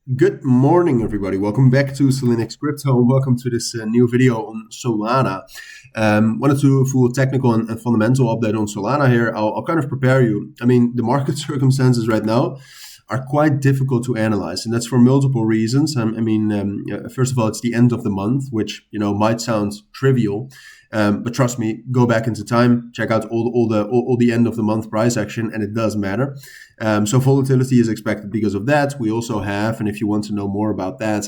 Good morning, everybody. Welcome back to Cilinix Crypto, and welcome to this new video on Solana. Wanted to do a full technical and fundamental update on Solana here. I'll kind of prepare you. I mean, the market circumstances right now are quite difficult to analyze, and that's for multiple reasons. First of all, it's the end of the month, which might sound trivial, but trust me, go back into time, check out all the end of the month price action, and it does matter. So volatility is expected because of that. We also have, and if you want to know more about that,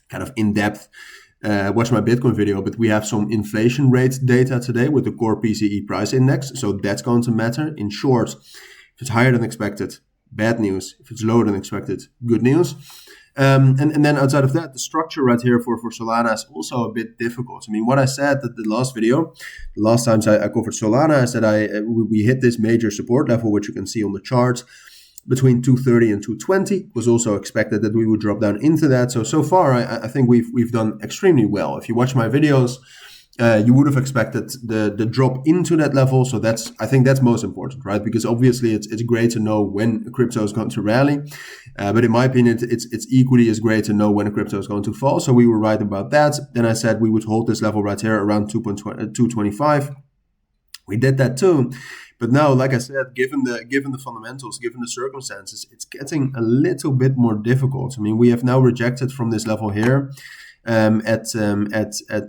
kind of in depth, watch my Bitcoin video. But we have some inflation rate data today with the core PCE price index, so that's going to matter. In short, if it's higher than expected, bad news. If it's lower than expected, good news. And then outside of that, the structure right here for Solana is also a bit difficult. I mean, what I said at the last video, the last times I covered Solana, is that we hit this major support level, which you can see on the chart, between 230 and 220. It was also expected that we would drop down into that. So far, I think we've done extremely well. If you watch my videos, you would have expected the drop into that level. So I think that's most important, right? Because obviously it's great to know when crypto is going to rally. But in my opinion, it's equally as great to know when a crypto is going to fall. So we were right about that. Then I said we would hold this level right here around 225. We did that too. But now, like I said, given the fundamentals, given the circumstances, it's getting a little bit more difficult. I mean, we have now rejected from this level here at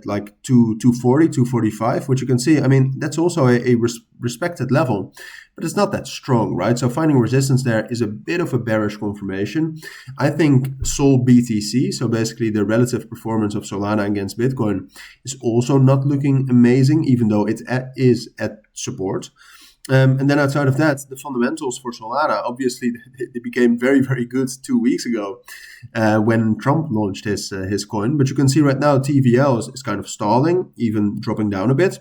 like 240, 245, which you can see. I mean, that's also a respected level, but it's not that strong, right? So finding resistance there is a bit of a bearish confirmation. I think Sol BTC, so basically the relative performance of Solana against Bitcoin, is also not looking amazing, even though it is at support. And then outside of that, the fundamentals for Solana, obviously, they became very, very good 2 weeks ago when Trump launched his coin. But you can see right now TVL is kind of stalling, even dropping down a bit.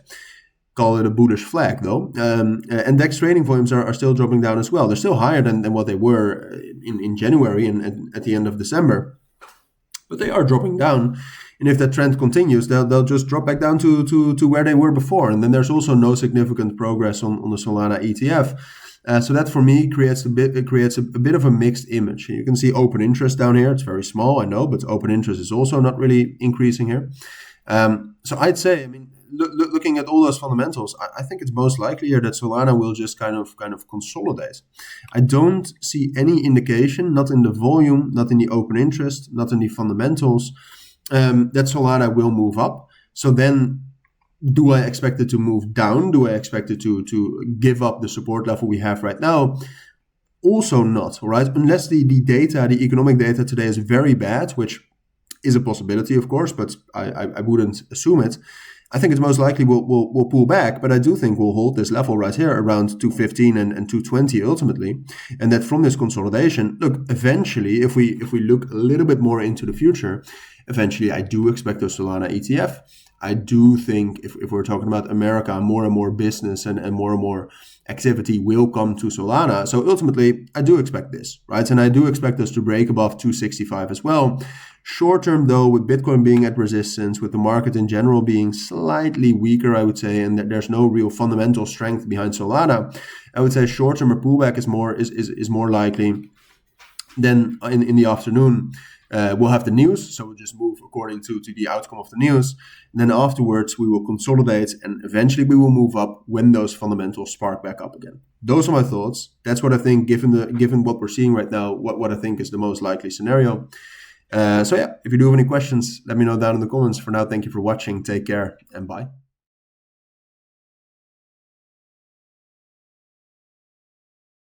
Call it a bullish flag, though. And DEX trading volumes are still dropping down as well. They're still higher than what they were in January and at the end of December. But they are dropping down. And if that trend continues, they'll just drop back down to where they were before. And then there's also no significant progress on the Solana ETF. So that for me creates a bit of a mixed image. You can see open interest down here. It's very small, I know, but open interest is also not really increasing here. So I'd say, I mean, looking at all those fundamentals, I think it's most likely here that Solana will just kind of consolidate. I don't see any indication, not in the volume, not in the open interest, not in the fundamentals, that Solana will move up. So then, do I expect it to move down? Do I expect it to give up the support level we have right now? Also not, right? Unless the economic data today is very bad, which is a possibility, of course, but I wouldn't assume it. I think it's most likely we'll pull back, but I do think we'll hold this level right here around 215 and 220 ultimately. And that from this consolidation, look, eventually, if we look a little bit more into the future, eventually I do expect a Solana ETF. I do think if we're talking about America, more and more business and more activity will come to Solana. So ultimately, I do expect this, right? And I do expect us to break above 265 as well. Short term, though, with Bitcoin being at resistance, with the market in general being slightly weaker, I would say, and that there's no real fundamental strength behind Solana, I would say short term a pullback is more likely. Then in the afternoon, we'll have the news, so we'll just move according to the outcome of the news. And then afterwards, we will consolidate, and eventually we will move up when those fundamentals spark back up again. Those are my thoughts. That's what I think, given what we're seeing right now, what I think is the most likely scenario. So yeah, if you do have any questions, let me know down in the comments. For now, thank you for watching. Take care and bye.